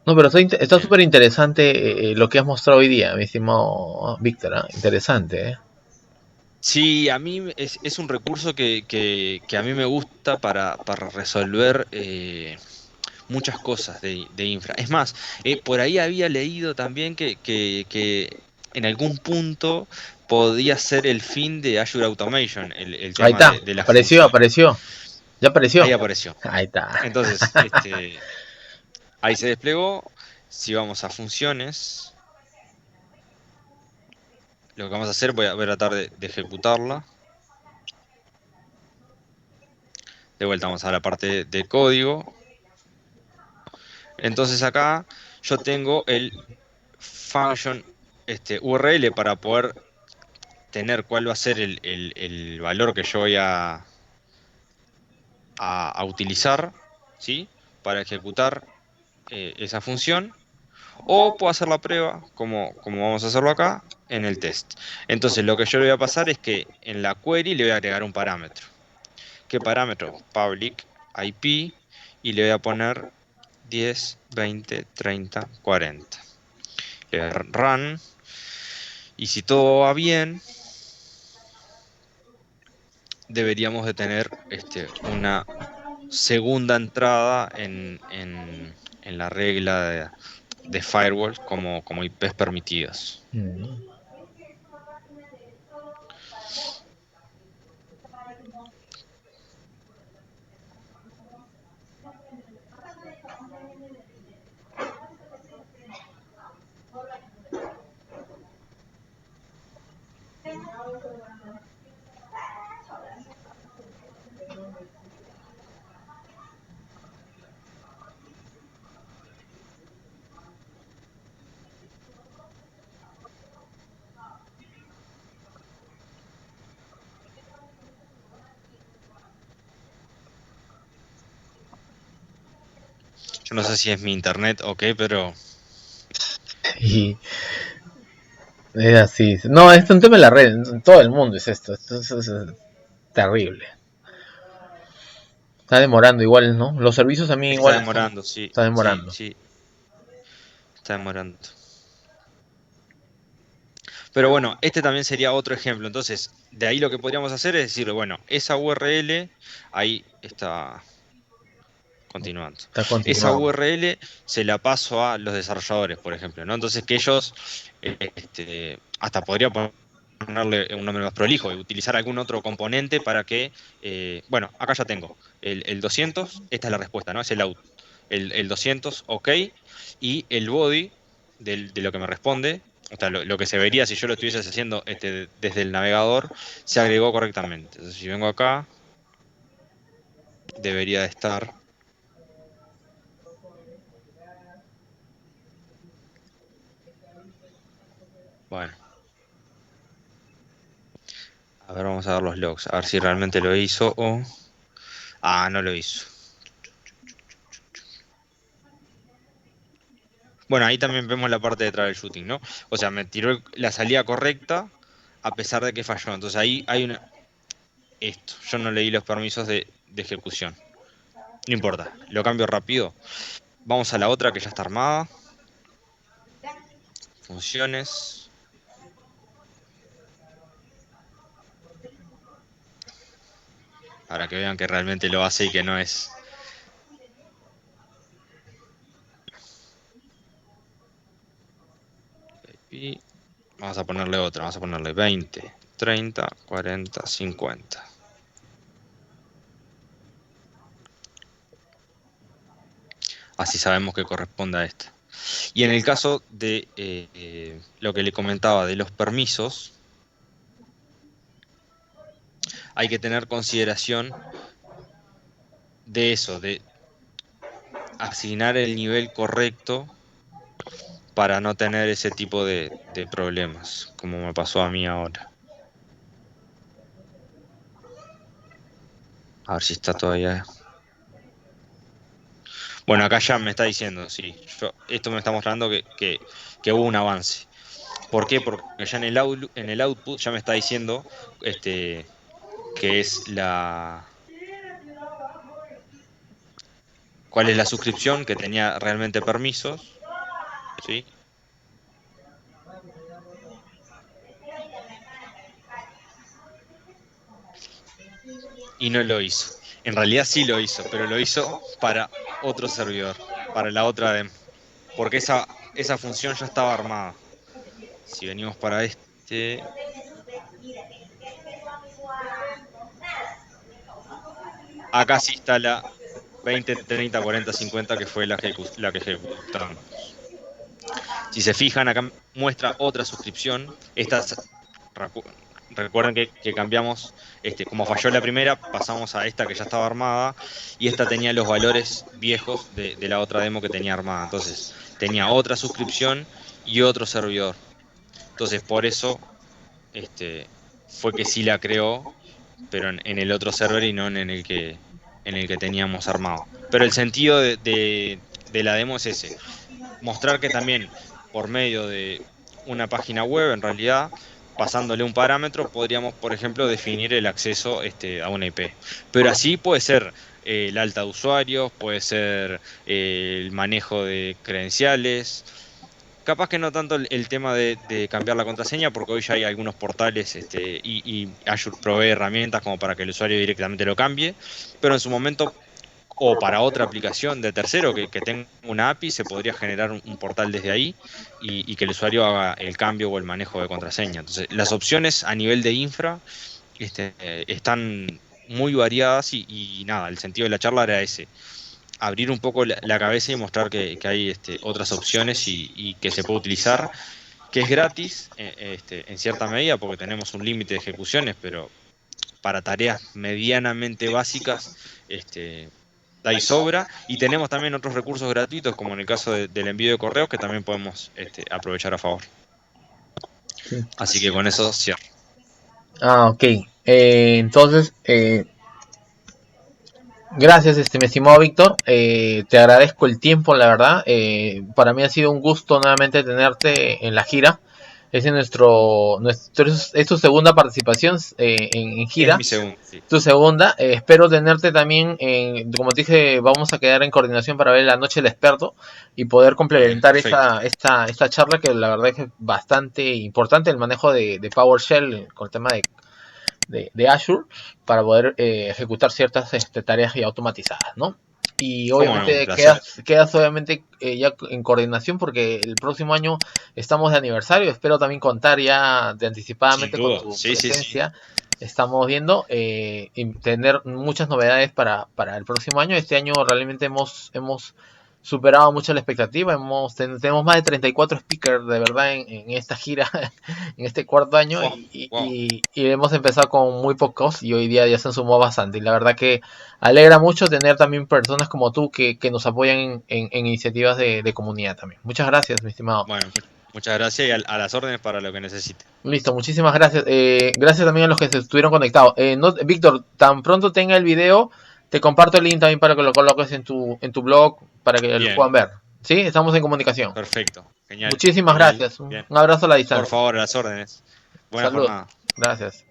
No, pero está Bien. súper interesante lo que has mostrado hoy día, mi estimado Víctor. ¿Eh? Interesante, ¿eh? Sí, a mí es un recurso que a mí me gusta para resolver muchas cosas de infra. Es más, por ahí había leído también que en algún punto podía ser el fin de Azure Automation, el Ahí tema está. de las Apareció, funciones. apareció. Ya Ahí apareció. apareció. Ahí está. Entonces, ahí se desplegó. Si vamos a funciones, lo que vamos a hacer, voy a tratar de ejecutarla. De vuelta vamos a la parte de código. Entonces acá yo tengo el function URL para poder tener cuál va a ser el valor que yo voy a utilizar, ¿sí? Para ejecutar esa función. O puedo hacer la prueba, como vamos a hacerlo acá, en el test. Entonces lo que yo le voy a pasar es que en la query le voy a agregar un parámetro. ¿Qué parámetro? Public IP y le voy a poner 10, 20, 30, 40. Le voy a dar run y si todo va bien, deberíamos de tener una segunda entrada en la regla de firewall como IPs permitidos. Mm. Yo no sé si es mi internet o qué, pero Y es así. No, es un tema de la red. En todo el mundo es esto. Es terrible. Está demorando igual, ¿no? Los servicios también está igual están. demorando, sí, Está sí, demorando. sí, está demorando. Pero bueno, este también sería otro ejemplo. Entonces, de ahí lo que podríamos hacer es decirle, bueno, esa URL, ahí está continuando. Está Esa continuado. URL se la paso a los desarrolladores, por ejemplo, ¿no? Entonces que ellos, hasta podría ponerle un nombre más prolijo y utilizar algún otro componente para que, bueno, acá ya tengo el 200, esta es la respuesta, ¿no? Es el out. El 200, ok, y el body de lo que me responde, o sea, lo que se vería si yo lo estuviese haciendo desde el navegador, se agregó correctamente. Entonces, si vengo acá, debería de estar. Bueno, a ver, vamos a ver los logs, a ver si realmente lo hizo o. Ah, no lo hizo. Bueno, ahí también vemos la parte de troubleshooting, ¿no? O sea, me tiró la salida correcta a pesar de que falló. Entonces ahí hay una... Esto, yo no leí los permisos de ejecución. No importa, lo cambio rápido. Vamos a la otra que ya está armada. Funciones. Para que vean que realmente lo hace y que no es... Y vamos a ponerle otra, vamos a ponerle 20, 30, 40, 50. Así sabemos que corresponde a esta. Y en el caso de lo que le comentaba de los permisos, hay que tener consideración de eso, de asignar el nivel correcto para no tener ese tipo de problemas, como me pasó a mí ahora. A ver si está todavía. Bueno, acá ya me está diciendo, sí, esto me está mostrando que hubo un avance. ¿Por qué? Porque ya en el output ya me está diciendo que es cuál es la suscripción que tenía realmente permisos, ¿sí? Y no lo hizo. En realidad sí lo hizo, pero lo hizo para otro servidor, para la otra demo, porque esa función ya estaba armada. Si venimos para acá sí está la 20, 30, 40, 50 que fue la que ejecutamos. Si se fijan, acá muestra otra suscripción. Recuerden que cambiamos, como falló la primera, pasamos a esta que ya estaba armada y esta tenía los valores viejos de la otra demo que tenía armada. Entonces, tenía otra suscripción y otro servidor. Entonces, por eso fue que sí la creó, pero en el otro server y no en el que teníamos armado. Pero el sentido de la demo es ese, mostrar que también por medio de una página web, en realidad, pasándole un parámetro, podríamos, por ejemplo, definir el acceso a una IP. Pero así puede ser el alta de usuarios, puede ser el manejo de credenciales. Capaz que no tanto el tema de cambiar la contraseña, porque hoy ya hay algunos portales y Azure provee herramientas como para que el usuario directamente lo cambie, pero en su momento o para otra aplicación de tercero que tenga una API, se podría generar un portal desde ahí y que el usuario haga el cambio o el manejo de contraseña. Entonces, las opciones a nivel de infra están muy variadas y nada, el sentido de la charla era ese, abrir un poco la cabeza y mostrar que hay otras opciones y que se puede utilizar, que es gratis en cierta medida porque tenemos un límite de ejecuciones, pero para tareas medianamente básicas, da y sobra. Y tenemos también otros recursos gratuitos, como en el caso del envío de correos, que también podemos aprovechar a favor. Sí. Así que con eso cierro. Ok. Entonces, gracias, mi estimado Víctor. Te agradezco el tiempo, la verdad. Para mí ha sido un gusto nuevamente tenerte en la gira. Es tu segunda participación en Es gira. mi segundo, sí. Tu segunda. Espero tenerte también, como te dije, vamos a quedar en coordinación para ver la noche del experto y poder Dale, complementar perfecto. esta charla que la verdad es bastante importante, el manejo de PowerShell con el tema de Azure para poder ejecutar ciertas tareas ya automatizadas, ¿no? Y ¿Cómo no? Un obviamente placer. quedas obviamente ya en coordinación porque el próximo año estamos de aniversario. Espero también contar ya de Sin anticipadamente con duda. tu Sí, sí, sí. presencia. Estamos viendo y tener muchas novedades para el próximo año. Este año realmente hemos superado mucho la expectativa. Tenemos más de 34 speakers de verdad en esta gira, en este cuarto año, Wow, wow. y hemos empezado con muy pocos y hoy día ya se han sumado bastante. Y la verdad que alegra mucho tener también personas como tú que nos apoyan en iniciativas de comunidad también. Muchas gracias, mi estimado. Bueno, muchas gracias y a las órdenes para lo que necesite. Listo, muchísimas gracias. Gracias también a los que se estuvieron conectados. Víctor, tan pronto tenga el video, te comparto el link también para que lo coloques en tu blog para que lo Bien, puedan ver. Sí, estamos en comunicación. Perfecto, genial. Muchísimas Genial, gracias. bien. Un abrazo a la Por distancia. favor, a las órdenes. Buena Salud. jornada. Gracias.